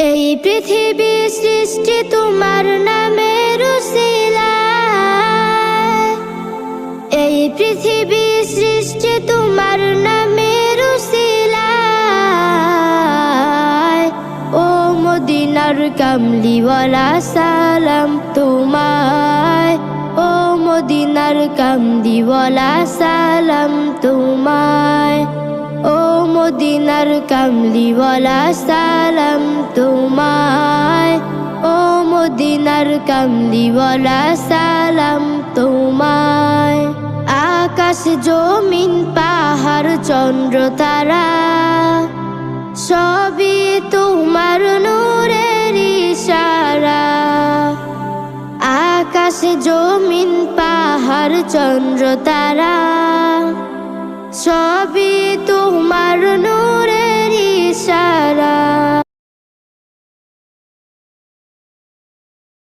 এই পৃথিবী সৃষ্টি তোমার নামের উসিলায়, এই পৃথিবী সৃষ্টি তোমার নামের উসিলায়। ও মদিনার কামলিওয়ালা সালাম তোমায়, ও মদিনার কামলিওয়ালা সালাম তোমায়, ও মদিনার কামলিওয়ালা সালাম তোমায়, ও মদিনার কামলিওয়ালা সালাম তোমায়। আকাশ জমিন পাহাড় চন্দ্র তারা সবই তোমার নূরের ইশারা। আকাশ জমিন পাহাড় চন্দ্র তারা সবই তোমার